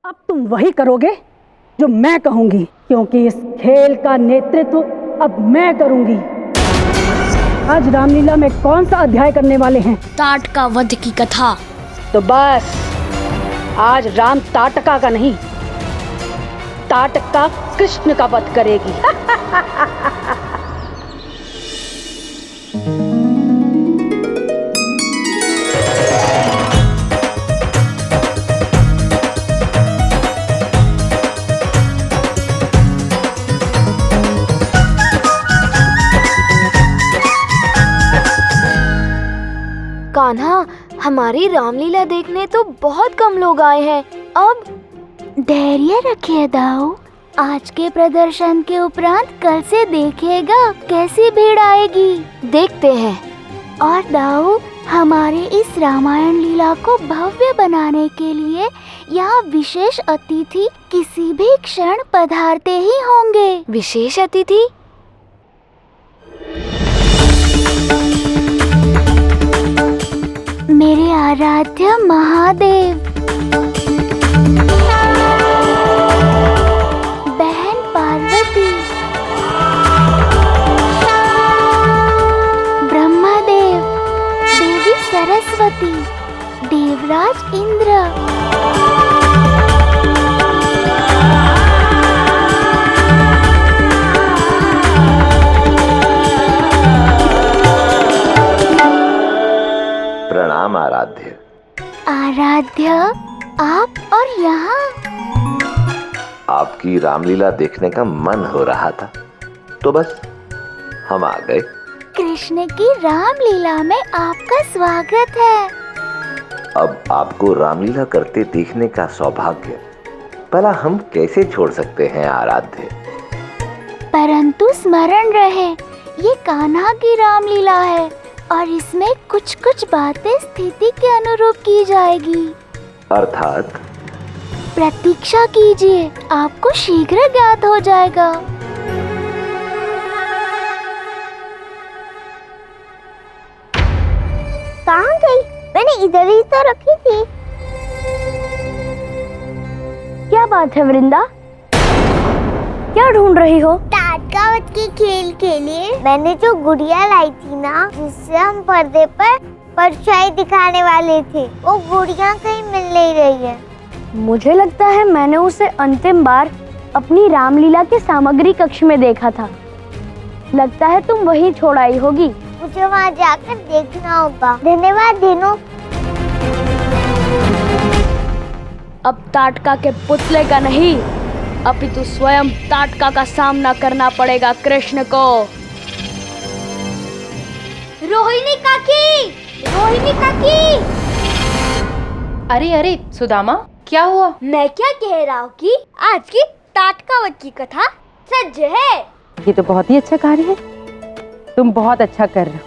अब तुम वही करोगे जो मैं कहूंगी, क्योंकि इस खेल का नेतृत्व अब मैं करूंगी। आज रामलीला में कौन सा अध्याय करने वाले हैं? ताटका वध की कथा। तो बस आज राम ताटका का नहीं, ताटका कृष्ण का वध करेगी। कान्हा, हमारी रामलीला देखने तो बहुत कम लोग आए हैं। अब धैर्य रखिए दाऊ, आज के प्रदर्शन के उपरांत कल से देखेगा कैसी भीड़ आएगी। देखते हैं। और दाऊ, हमारे इस रामायण लीला को भव्य बनाने के लिए यहाँ विशेष अतिथि किसी भी क्षण पधारते ही होंगे। विशेष अतिथि? मेरे आराध्य महादेव, बहन पार्वती, ब्रह्मदेव, देवी सरस्वती, देवराज इंद्र, प्रणाम आराध्य। आराध्य, आप और यहाँ? आपकी रामलीला देखने का मन हो रहा था तो बस हम आ गए। कृष्ण की रामलीला में आपका स्वागत है। अब आपको रामलीला करते देखने का सौभाग्य भला हम कैसे छोड़ सकते हैं आराध्य। परंतु स्मरण रहे, ये कान्हा की रामलीला है और इसमें कुछ कुछ बातें स्थिति के अनुरूप की जाएगी। अर्थात? प्रतीक्षा कीजिए, आपको शीघ्र ज्ञात हो जाएगा। कहाँ गई? मैंने इधर ही तो रखी थी। क्या बात है वृंदा? क्या ढूंढ रही हो? ताटकावत के खेल के लिए मैंने जो गुड़िया लाई थी ना, जिससे हम पर्दे पर परछाई दिखाने वाले थे, वो गुड़िया कहीं मिल नहीं रही है। मुझे लगता है मैंने उसे अंतिम बार अपनी रामलीला के सामग्री कक्ष में देखा था। लगता है तुम वहीं छोड़ आई होगी। मुझे वहाँ जाकर देखना होगा। धन्यवाद धेनु। अब ताटका के पुतले का नहीं, अपितु स्वयं ताटका का सामना करना पड़ेगा कृष्ण को। रोहिणी काकी, रोहिणी काकी। अरे अरे सुदामा, क्या हुआ? मैं क्या कह रहा हूँ कि आज की ताटकावत की कथा सच है। ये तो बहुत ही अच्छा कार्य है, तुम बहुत अच्छा कर रहे हो।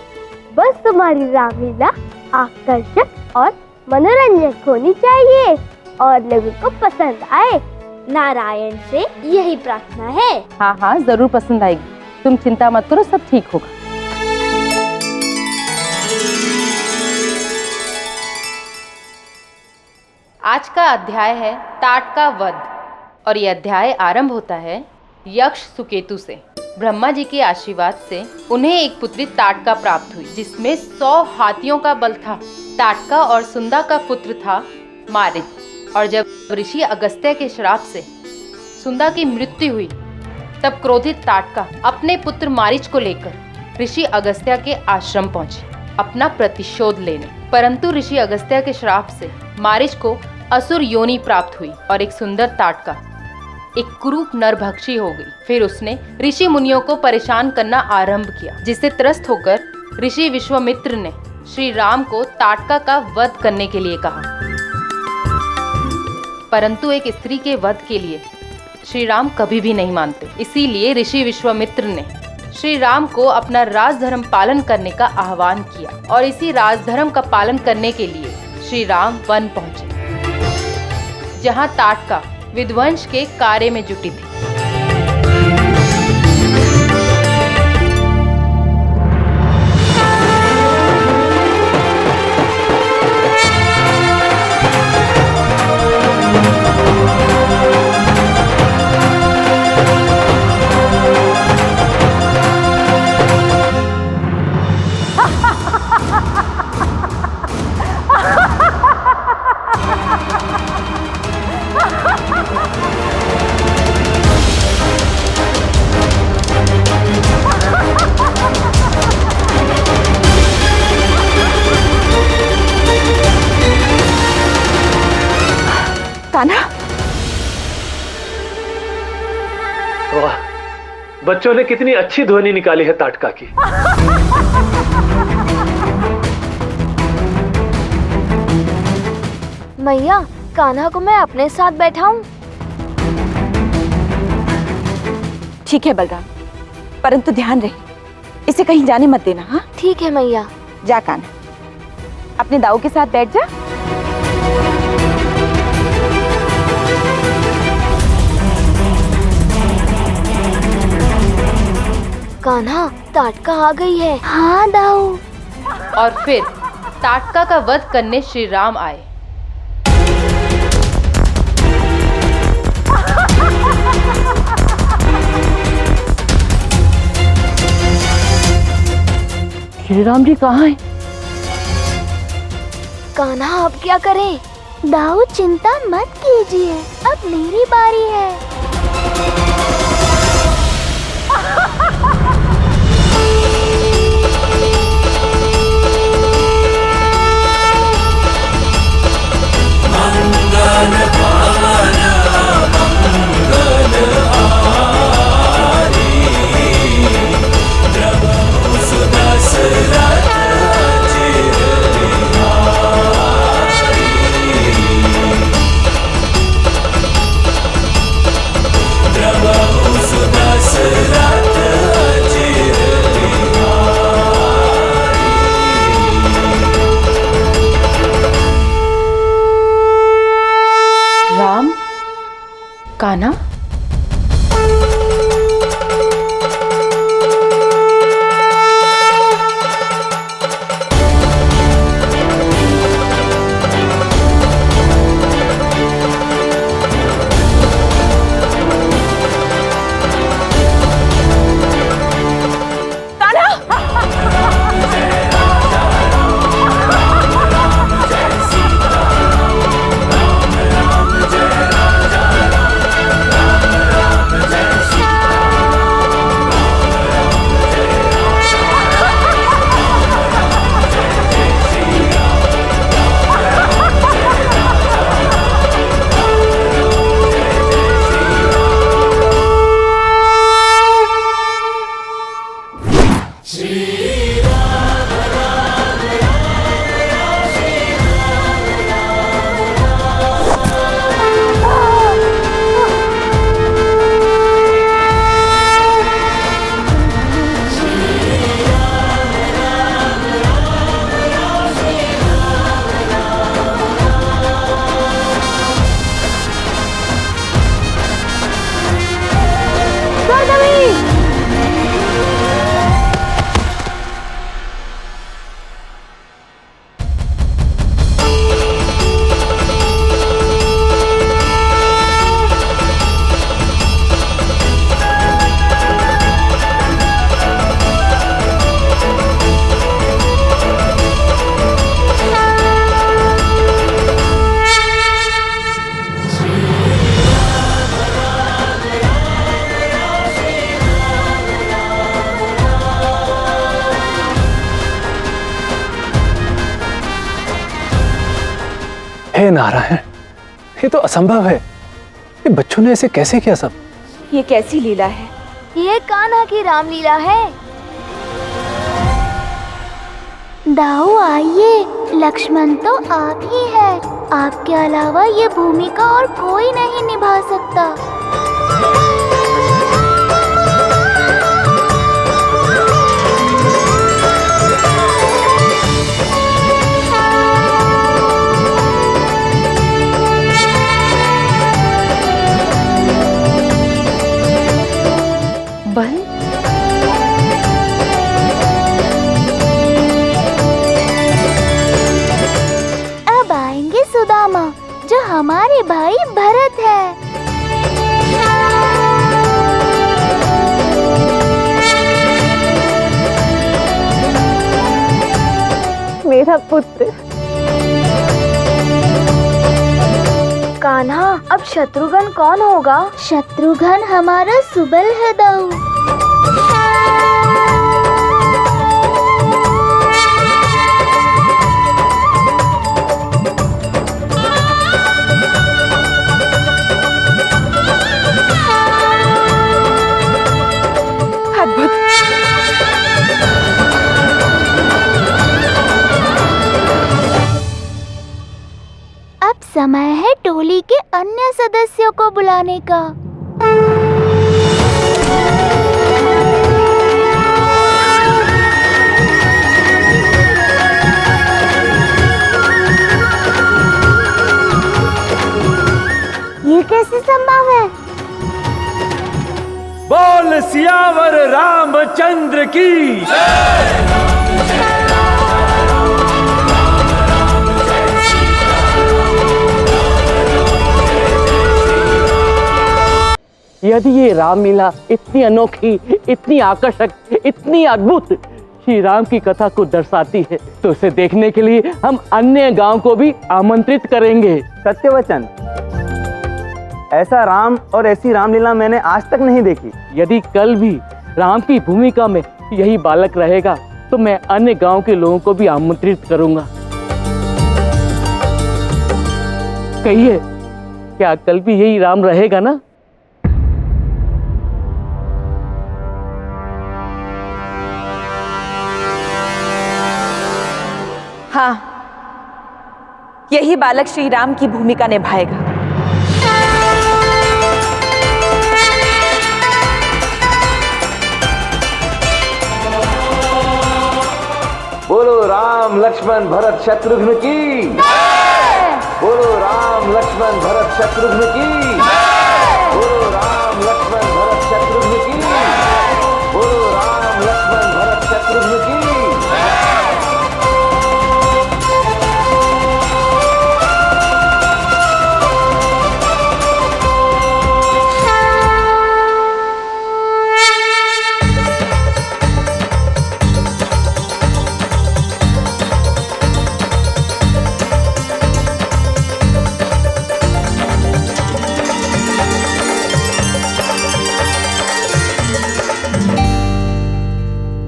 बस तुम्हारी रामलीला आकर्षक और मनोरंजक होनी चाहिए और लोगों को पसंद आए। नारायण से यही प्रार्थना है। हाँ हाँ, जरूर पसंद आएगी, तुम चिंता मत करो, सब ठीक होगा। आज का अध्याय है ताटका वध और ये अध्याय आरंभ होता है यक्ष सुकेतु से। ब्रह्मा जी के आशीर्वाद से उन्हें एक पुत्री ताटका प्राप्त हुई, जिसमें 100 हाथियों का बल था। ताटका और सुंदा का पुत्र था मारिच। और जब ऋषि अगस्त्य के श्राप से सुंदा की मृत्यु हुई, तब क्रोधित ताटका अपने पुत्र मारिच को लेकर ऋषि अगस्त्य के आश्रम पहुंचे अपना प्रतिशोध लेने। परंतु ऋषि अगस्त्य के श्राप से मारिच को असुर योनि प्राप्त हुई और एक सुंदर ताटका एक कुरूप नरभक्षी हो गई। फिर उसने ऋषि मुनियों को परेशान करना आरंभ किया, जिससे त्रस्त होकर ऋषि विश्वामित्र ने श्री राम को ताटका का वध करने के लिए कहा। परंतु एक स्त्री के वध के लिए श्री राम कभी भी नहीं मानते। इसीलिए ऋषि विश्वामित्र ने श्री राम को अपना राजधर्म पालन करने का आह्वान किया और इसी राजधर्म का पालन करने के लिए श्री राम वन पहुंचे, जहां ताटका विध्वंस के कार्य में जुटी थी। वाह, बच्चों ने कितनी अच्छी ध्वनि निकाली है ताटका की। मैया, कान्हा को मैं अपने साथ बैठाऊं? ठीक है बलराम, परंतु ध्यान रहे इसे कहीं जाने मत देना। हाँ ठीक है मैया। जा कान्हा, अपने दाऊ के साथ बैठ जा। कान्हा, ताटका आ गई है। हाँ दाऊ। और फिर ताटका का वध करने श्री राम आए। श्री राम जी कहाँ हैं? कान्हा, अब क्या करें? दाऊ चिंता मत कीजिए, अब मेरी बारी है। राम, कान्हा, हे नारायण, ये तो असंभव है। ये बच्चों ने ऐसे कैसे किया सब? ये कैसी लीला है? ये कान्हा की रामलीला है। दाऊ आइए, लक्ष्मण तो आप ही है। आपके अलावा ये भूमिका और कोई नहीं निभा सकता। बल, अब आएंगे सुदामा, जो हमारे भाई भरत है। मेरा पुत्र। कान्हा, अब शत्रुघ्न कौन होगा? शत्रुघ्न हमारा सुबल है दाऊ। शक्तियों को बुलाने का। ये कैसे संभव है? बोल सियावर रामचंद्र की। यदि ये रामलीला इतनी अनोखी, इतनी आकर्षक, इतनी अद्भुत श्री राम की कथा को दर्शाती है, तो उसे देखने के लिए हम अन्य गांव को भी आमंत्रित करेंगे। सत्यवचन, ऐसा राम और ऐसी रामलीला मैंने आज तक नहीं देखी। यदि कल भी राम की भूमिका में यही बालक रहेगा तो मैं अन्य गांव के लोगों को भी आमंत्रित करूंगा। कहिए, क्या कल भी यही राम रहेगा ना? हाँ, यही बालक श्री राम की भूमिका निभाएगा। बोलो राम लक्ष्मण भरत शत्रुघ्न की। बोलो राम लक्ष्मण भरत शत्रुघ्न की। बोलो राम लक्ष्मण भरत शत्रुघ्न की। बोलो राम लक्ष्मण भरत शत्रुघ्न की।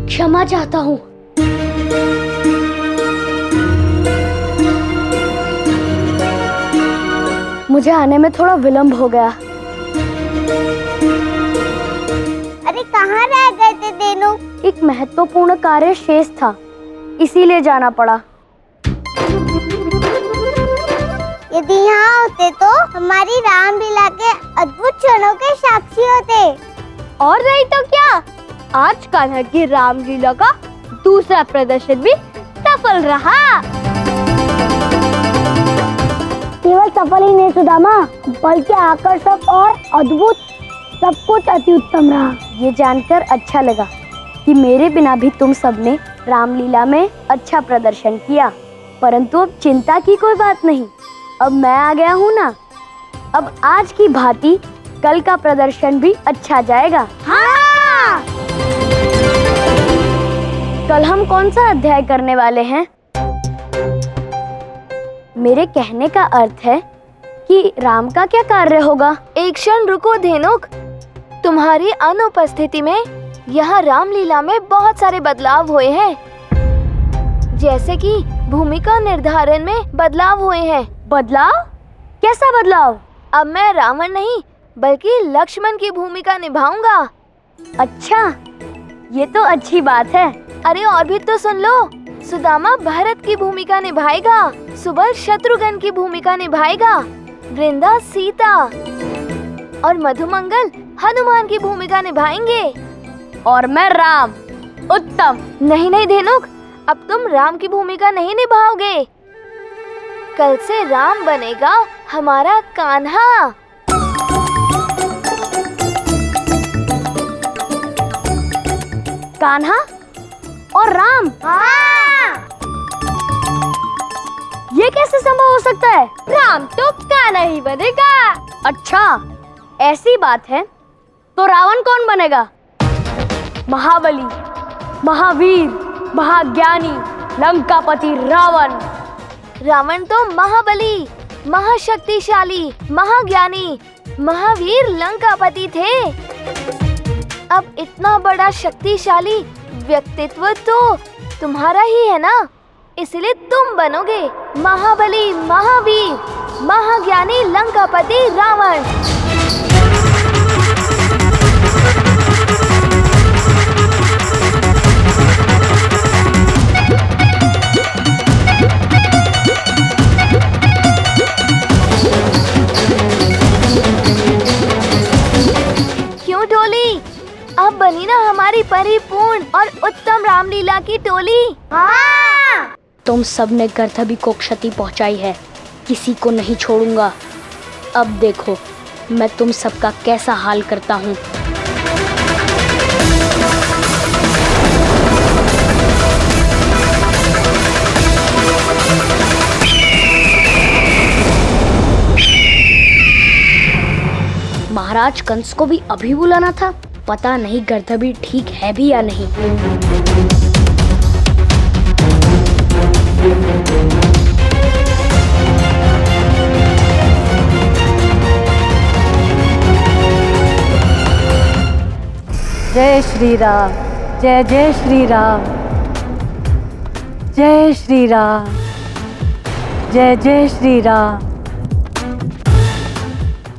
क्षमा चाहता हूँ। मुझे आने में थोड़ा विलंब हो गया। अरे कहाँ रह गए थे देनु? एक महत्वपूर्ण कार्य शेष था, इसीलिए जाना पड़ा। यदि यहाँ होते तो हमारी रामलीला के अद्भुत क्षणों के साक्षी होते। और नहीं तो क्या, आज कान्हा की रामलीला का दूसरा प्रदर्शन भी सफल रहा। केवल सफल ही नहीं सुदामा, बल्कि आकर्षक और अद्भुत, सब कुछ अति उत्तम रहा। ये जानकर अच्छा लगा कि मेरे बिना भी तुम सबने रामलीला में अच्छा प्रदर्शन किया। परंतु अब चिंता की कोई बात नहीं, अब मैं आ गया हूँ ना। अब आज की भांति कल का प्रदर्शन भी अच्छा जाएगा। हाँ! कल हम कौन सा अध्याय करने वाले हैं? मेरे कहने का अर्थ है कि राम का क्या कार्य होगा? एक क्षण रुको धेनुक, तुम्हारी अनुपस्थिति में यहाँ रामलीला में बहुत सारे बदलाव हुए हैं। जैसे कि भूमिका निर्धारण में बदलाव हुए हैं। बदलाव? कैसा बदलाव? अब मैं रावण नहीं बल्कि लक्ष्मण की भूमिका निभाऊंगा। अच्छा, ये तो अच्छी बात है। अरे और भी तो सुन लो, सुदामा भरत की भूमिका निभाएगा, सुबल शत्रुघ्न की भूमिका निभाएगा, वृंदा सीता और मधुमंगल हनुमान की भूमिका निभाएंगे। और मैं राम। उत्तम। नहीं नहीं धेनुक, अब तुम राम की भूमिका नहीं निभाओगे। कल से राम बनेगा हमारा कान्हा। कान्हा और राम? हाँ। ये कैसे संभव हो सकता है? राम तो कान्हा ही बनेगा। अच्छा, ऐसी बात है तो रावण कौन बनेगा? महाबली, महावीर, महाज्ञानी, लंकापति रावण। रावण तो महाबली, महाशक्तिशाली, महाज्ञानी, महावीर लंकापति थे। अब इतना बड़ा शक्तिशाली व्यक्तित्व तो तुम्हारा ही है ना, इसलिए तुम बनोगे महाबली, महावीर, महाज्ञानी लंकापति रावण। बनी ना हमारी परिपूर्ण और उत्तम रामलीला की टोली। हाँ। तुम सबने गर्दभी को क्षति पहुंचाई है, किसी को नहीं छोड़ूंगा। अब देखो मैं तुम सबका कैसा हाल करता हूँ। महाराज कंस को भी अभी बुलाना था। पता नहीं गर्दभी ठीक है भी या नहीं। जय श्री राम, जय जय श्री राम, जय श्री राम, जय जय श्री राम,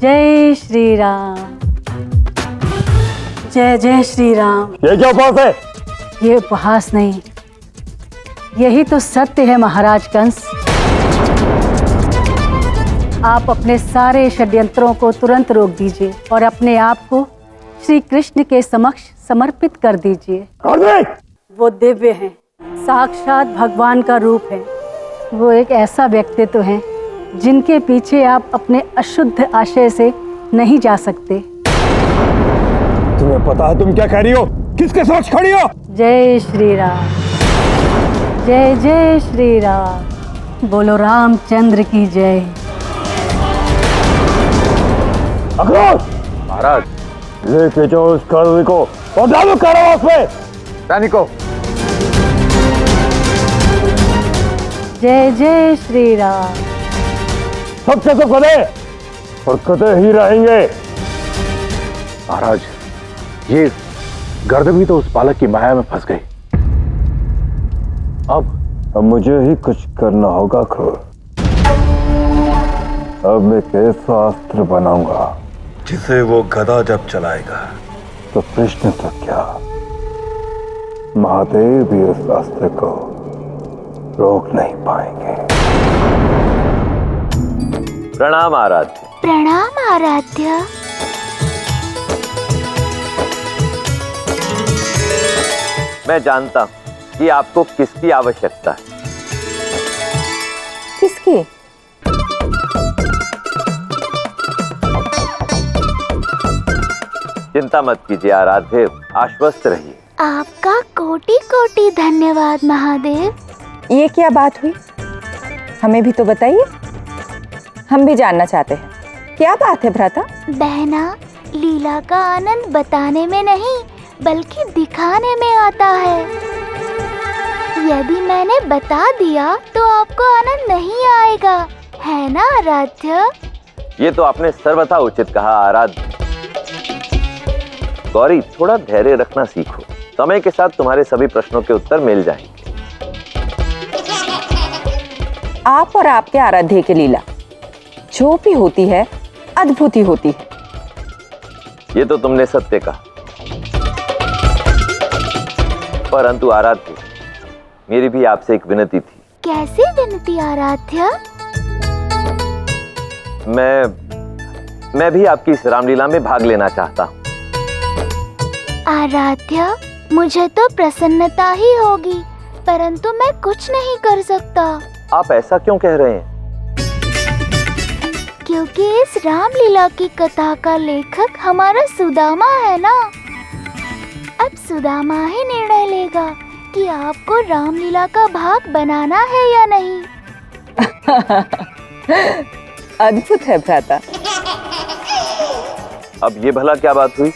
जय श्री राम, जय जय श्री राम। ये क्या उपहास है? ये उपहास नहीं, यही तो सत्य है महाराज कंस। आप अपने सारे षड्यंत्रों को तुरंत रोक दीजिए और अपने आप को श्री कृष्ण के समक्ष समर्पित कर दीजिए। वो दिव्य हैं, साक्षात भगवान का रूप है। वो एक ऐसा व्यक्तित्व है जिनके पीछे आप अपने अशुद्ध आशय से नहीं जा सकते। तुम्हें पता है तुम क्या कह रही हो? किसके समक्ष खड़ी हो? जय श्री राम, जय जय श्री राम। बोलो रामचंद्र की जय। महाराज लेके जाओ उस गर्दभी को और डालो कारावास में। सैनिकों, जय जय श्री राम। सबके सब गधे और गधे ही रहेंगे। महाराज, ये गर्दभी तो उस बालक की माया में फंस गई। अब मुझे ही कुछ करना होगा क्रूर। अब मैं कैसा अस्त्र बनाऊंगा जिसे वो गधा जब चलाएगा तो कृष्ण तो क्या, महादेव भी उस अस्त्र को रोक नहीं पाएंगे। प्रणाम आराध्य। प्रणाम आराध्य। मैं जानता हूं कि आपको किसकी आवश्यकता है। किसकी? चिंता मत कीजिए आराध्य, आश्वस्त रहिए। आपका कोटि कोटि धन्यवाद महादेव। ये क्या बात हुई? हमें भी तो बताइए, हम भी जानना चाहते हैं। क्या बात है भ्राता? बहना, लीला का आनंद बताने में नहीं बल्कि दिखाने में आता है। यदि मैंने बता दिया तो आपको आनंद नहीं आएगा, है ना आराध्य? ये तो आपने सर्वथा उचित कहा आराध्य। गौरी, थोड़ा धैर्य रखना सीखो। समय के साथ तुम्हारे सभी प्रश्नों के उत्तर मिल जाएंगे। आप और आपके आराध्य की लीला जो भी होती है अद्भुत ही होती है। ये तो तुमने सत्य कहा, परंतु आराध्य, मेरी भी आपसे एक विनती थी। कैसी विनती आराध्य? मैं भी आपकी इस रामलीला में भाग लेना चाहता हूँ। आराध्य, मुझे तो प्रसन्नता ही होगी, परंतु मैं कुछ नहीं कर सकता। आप ऐसा क्यों कह रहे हैं? क्योंकि इस रामलीला की कथा का लेखक हमारा सुदामा है ना। अब सुदामा ही निर्णय लेगा कि आपको रामलीला का भाग बनाना है या नहीं। अद्भुत है भ्राता। अब ये भला क्या बात हुई?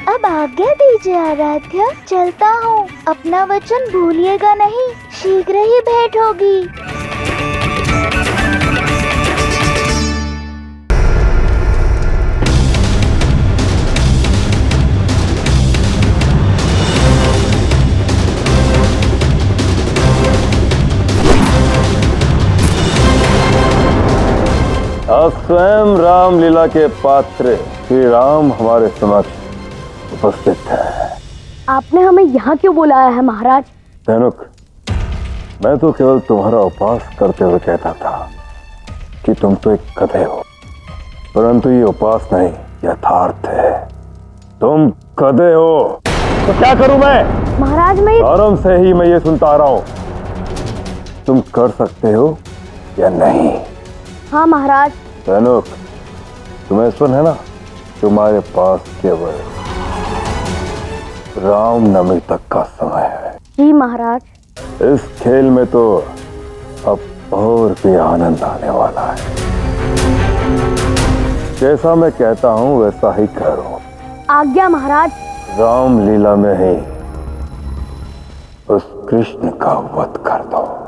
अब आज्ञा दीजिए आराध्य, चलता हूँ। अपना वचन भूलिएगा नहीं, शीघ्र ही भेंट होगी। अब स्वयं रामलीला के पात्र श्री राम हमारे समक्ष उपस्थित है। आपने हमें यहाँ क्यों बुलाया है महाराज? धनुक, मैं तो केवल तुम्हारा उपहास करते हुए कहता था कि तुम तो एक गधे हो, परंतु ये उपहास नहीं, यथार्थ है। तुम गधे हो तो क्या करूं मैं? महाराज मैं आराम से ही मैं ये सुनता आ रहा हूं। तुम कर सकते हो या नहीं? हाँ महाराज। सैनुक, तुम्हें सुन है ना, तुम्हारे पास केवल रामनवमी तक का समय है। जी महाराज। इस खेल में तो अब और भी आनंद आने वाला है। जैसा मैं कहता हूं वैसा ही करो। आज्ञा महाराज। रामलीला में ही उस कृष्ण का वध कर दो।